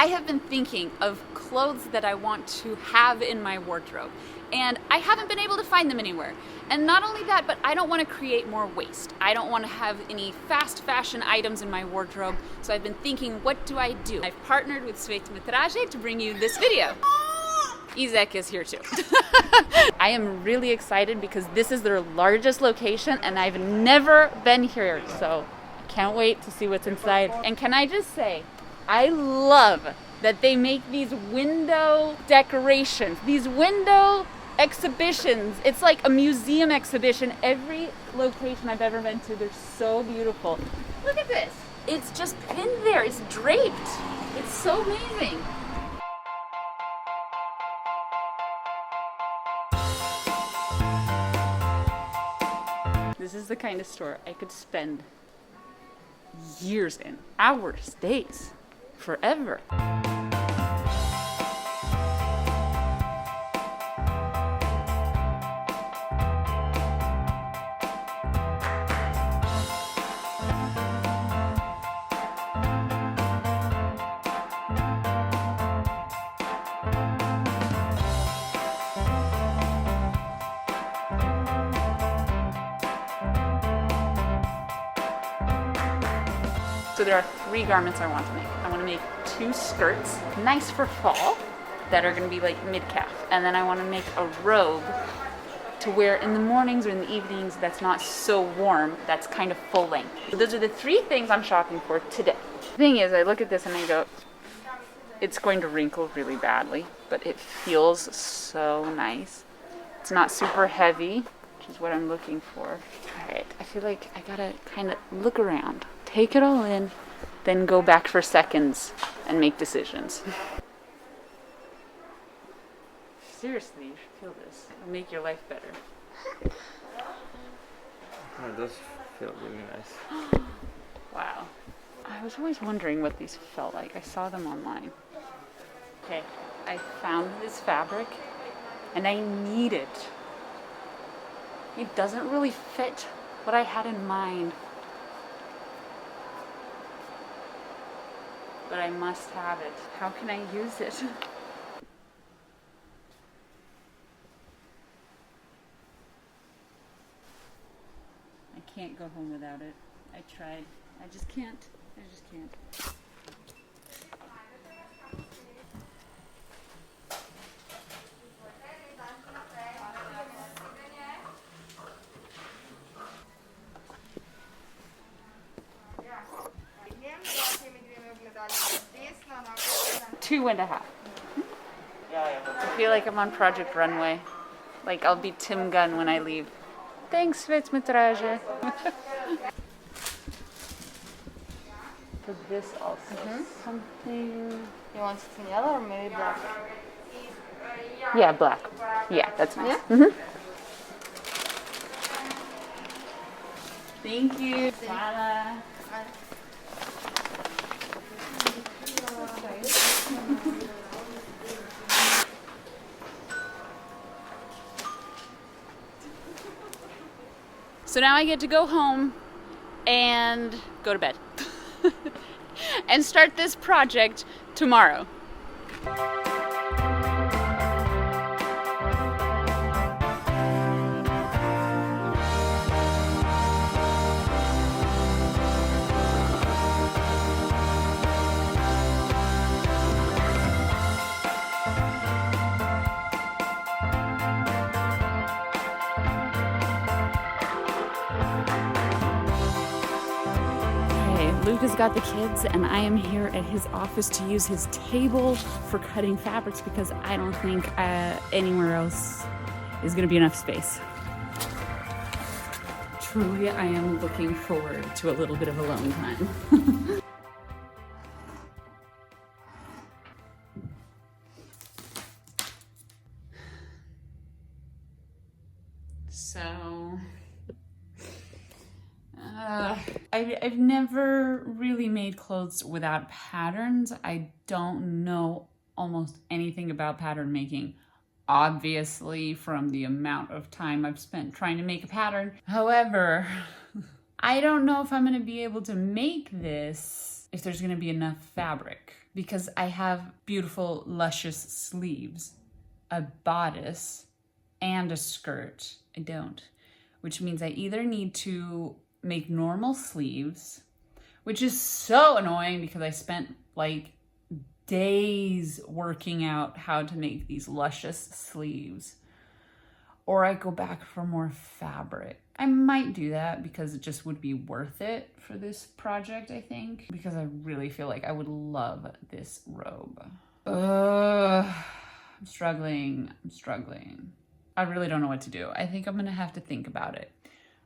I have been thinking of clothes that I want to have in my wardrobe, and I haven't been able to find them anywhere. And not only that, but I don't want to create more waste. I don't want to have any fast fashion items in my wardrobe, so I've been thinking, what do I do? I've partnered with Svet Metraze to bring you this video. Izek is here too. I am really excited because this is their largest location and I've never been here, so I can't wait to see what's inside. And can I just say, I love that they make these window decorations, these window exhibitions. It's like a museum exhibition. Every location I've ever been to, they're so beautiful. Look at this. It's just pinned there. It's draped. It's so amazing. This is the kind of store I could spend years in, hours, days, forever. So there are 3 garments I want to make. I want to make 2 skirts, nice for fall, that are going to be like mid-calf. And then I want to make a robe to wear in the mornings or in the evenings that's not so warm, that's kind of full length. So those are the 3 things I'm shopping for today. The thing is, I look at this and I go, it's going to wrinkle really badly, but it feels so nice. It's not super heavy, which is what I'm looking for. All right, I feel like I gotta kind of look around. Take it all in, then go back for seconds and make decisions. Seriously, you should feel this. It'll make your life better. Oh, it does feel really nice. Wow. I was always wondering what these felt like. I saw them online. Okay, I found this fabric and I need it. It doesn't really fit what I had in mind. But I must have it. How can I use it? I can't go home without it. I tried. I just can't. I just can't. Two and a half. I feel like I'm on Project Runway. Like I'll be Tim Gunn when I leave. Thanks, Svet Metraze. For this also, something... You want something yellow or maybe black? Yeah, black. Yeah, that's nice. Yeah? Thank you. Hvala. So now I get to go home and go to bed and start this project tomorrow. Luka's got the kids and I am here at his office to use his table for cutting fabrics because I don't think anywhere else is going to be enough space. Truly, I am looking forward to a little bit of alone time. So... I've never really made clothes without patterns. I don't know almost anything about pattern making. Obviously, from the amount of time I've spent trying to make a pattern. However, I don't know if I'm going to be able to make this if there's going to be enough fabric. because I have beautiful, luscious sleeves, a bodice, and a skirt. I don't, which means I either need to make normal sleeves, which is so annoying because I spent like days working out how to make these luscious sleeves, or I go back for more fabric. I might do that because it just would be worth it for this project, I think, because I really feel like I would love this robe. I'm struggling. I really don't know what to do. I think I'm gonna have to think about it.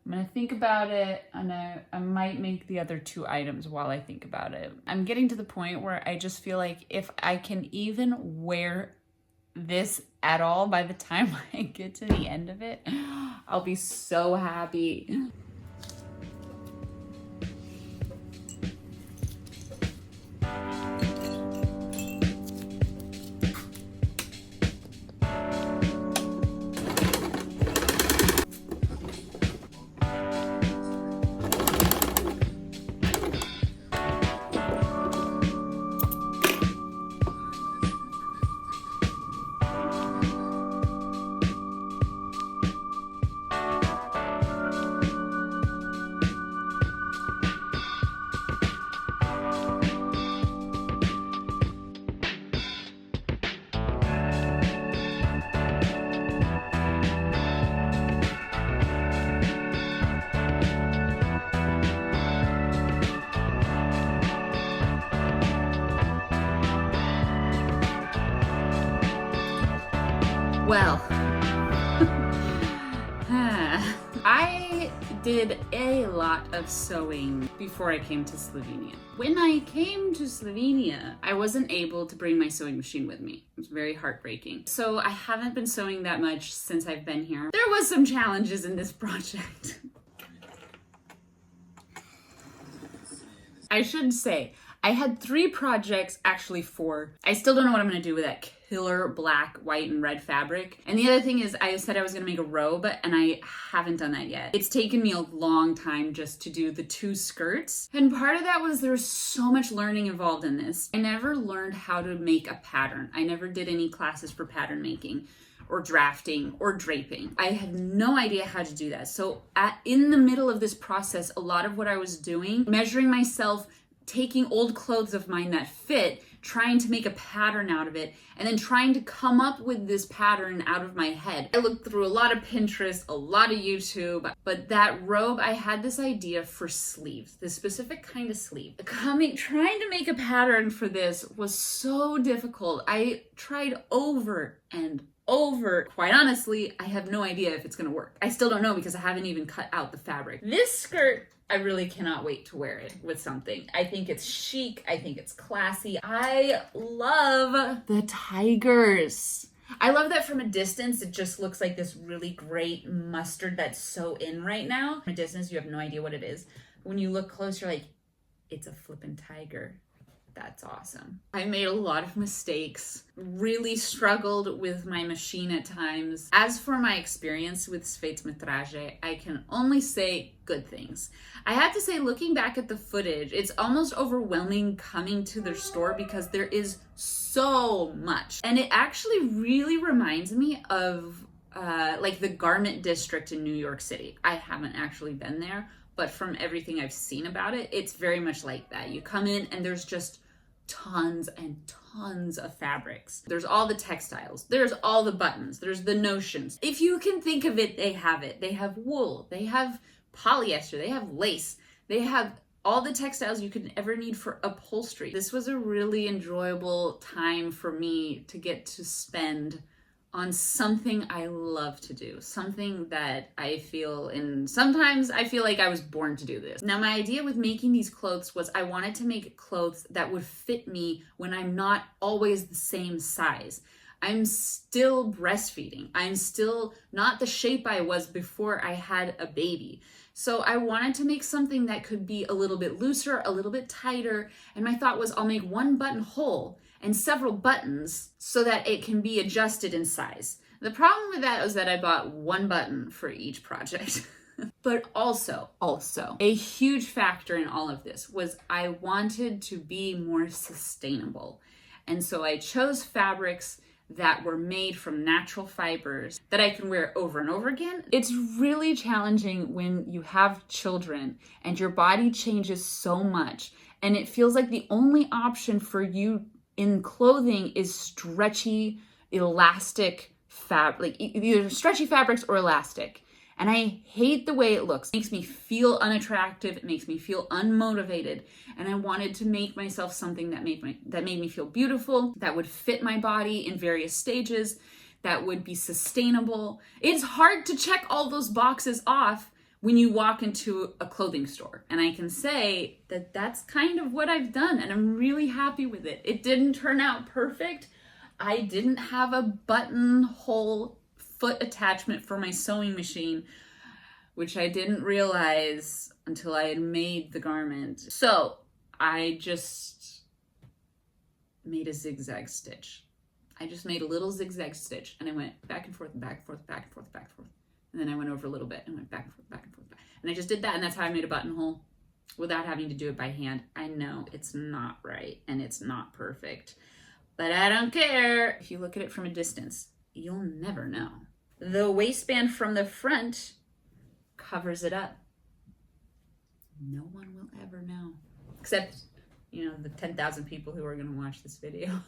I'm gonna think about it, and I might make the other 2 items while I think about it. I'm getting to the point where I just feel like if I can even wear this at all by the time I get to the end of it, I'll be so happy. Well, I did a lot of sewing before I came to Slovenia. When I came to Slovenia, I wasn't able to bring my sewing machine with me. It was very heartbreaking. So I haven't been sewing that much since I've been here. There was some challenges in this project. I should say, I had 3 projects, actually 4. I still don't know what I'm gonna do with that killer black, white, and red fabric. And the other thing is I said I was gonna make a robe, and I haven't done that yet. It's taken me a long time just to do the 2 skirts. And part of that was there was so much learning involved in this. I never learned how to make a pattern. I never did any classes for pattern making or drafting or draping. I had no idea how to do that. So in the middle of this process, a lot of what I was doing, measuring myself, taking old clothes of mine that fit, trying to make a pattern out of it, and then trying to come up with this pattern out of my head. I looked through a lot of Pinterest, a lot of YouTube, but that robe, I had this idea for sleeves, this specific kind of sleeve. Trying to make a pattern for this was so difficult. I tried over and over. Quite honestly, I have no idea if it's gonna work. I still don't know because I haven't even cut out the fabric. This skirt, I really cannot wait to wear it with something. I think it's chic. I think it's classy. I love the tigers. I love that from a distance, it just looks like this really great mustard that's so in right now. From a distance, you have no idea what it is. When you look close, you're like, it's a flippin' tiger. That's awesome. I made a lot of mistakes, really struggled with my machine at times. As for my experience with Svet Metraze, I can only say good things. I have to say, looking back at the footage, it's almost overwhelming coming to their store because there is so much. And it actually really reminds me of like the garment district in New York City. I haven't actually been there, but from everything I've seen about it, it's very much like that. You come in and there's just tons and tons of fabrics. There's all the textiles, there's all the buttons, there's the notions. If you can think of it, they have it. They have wool, they have polyester, they have lace, they have all the textiles you could ever need for upholstery. This was a really enjoyable time for me to get to spend on something I love to do, something that I feel, and sometimes I feel like I was born to do this. Now, my idea with making these clothes was I wanted to make clothes that would fit me when I'm not always the same size. I'm still breastfeeding. I'm still not the shape I was before I had a baby. So I wanted to make something that could be a little bit looser, a little bit tighter, and my thought was I'll make one buttonhole and several buttons so that it can be adjusted in size. The problem with that was that I bought one button for each project. But also, a huge factor in all of this was I wanted to be more sustainable. And so I chose fabrics that were made from natural fibers that I can wear over and over again. It's really challenging when you have children and your body changes so much, and it feels like the only option for you in clothing is stretchy, elastic fabric, like either stretchy fabrics or elastic. And I hate the way it looks. It makes me feel unattractive. It makes me feel unmotivated. And I wanted to make myself something that made me feel beautiful, that would fit my body in various stages, that would be sustainable. It's hard to check all those boxes off when you walk into a clothing store. And I can say that that's kind of what I've done, and I'm really happy with it. It didn't turn out perfect. I didn't have a buttonhole foot attachment for my sewing machine, which I didn't realize until I had made the garment. So I just made a zigzag stitch. I just made a little zigzag stitch, and I went back and forth, back and forth, back and forth, back and forth. And then I went over a little bit and went back and forth, back and forth. And I just did that, and that's how I made a buttonhole without having to do it by hand. I know it's not right and it's not perfect, but I don't care. If you look at it from a distance, you'll never know. The waistband from the front covers it up. No one will ever know. Except, the 10,000 people who are going to watch this video.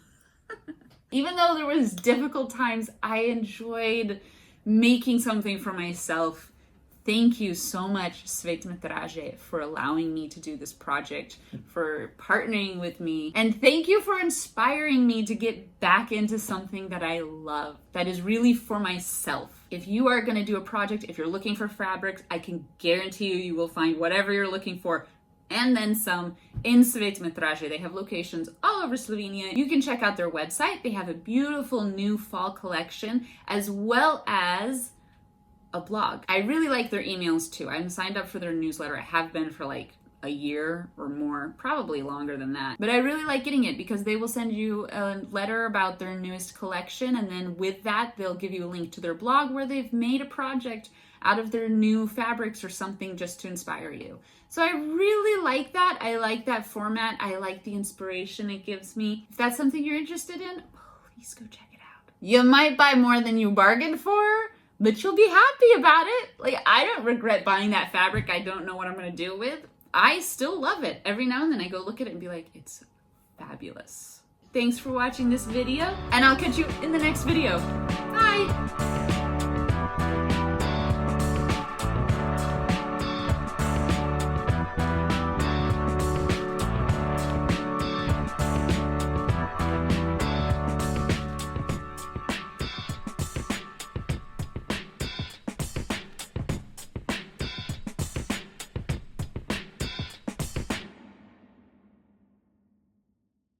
Even though there was difficult times, I enjoyed making something for myself. Thank you so much, Svet Metraze, for allowing me to do this project, for partnering with me, and thank you for inspiring me to get back into something that I love, that is really for myself. If you are going to do a project, if you're looking for fabrics, I can guarantee you will find whatever you're looking for, and then some, in Svet Metraze. They have locations all over Slovenia. You can check out their website. They have a beautiful new fall collection, as well as a blog. I really like their emails too. I'm signed up for their newsletter. I have been for like a year or more, probably longer than that. But I really like getting it because they will send you a letter about their newest collection, and then with that, they'll give you a link to their blog where they've made a project out of their new fabrics or something just to inspire you. So I really like that. I like that format. I like the inspiration it gives me. If that's something you're interested in, please go check it out. You might buy more than you bargained for, but you'll be happy about it. Like, I don't regret buying that fabric I don't know what I'm gonna do with. I still love it. Every now and then I go look at it and be like, it's fabulous. Thanks for watching this video, and I'll catch you in the next video. Bye.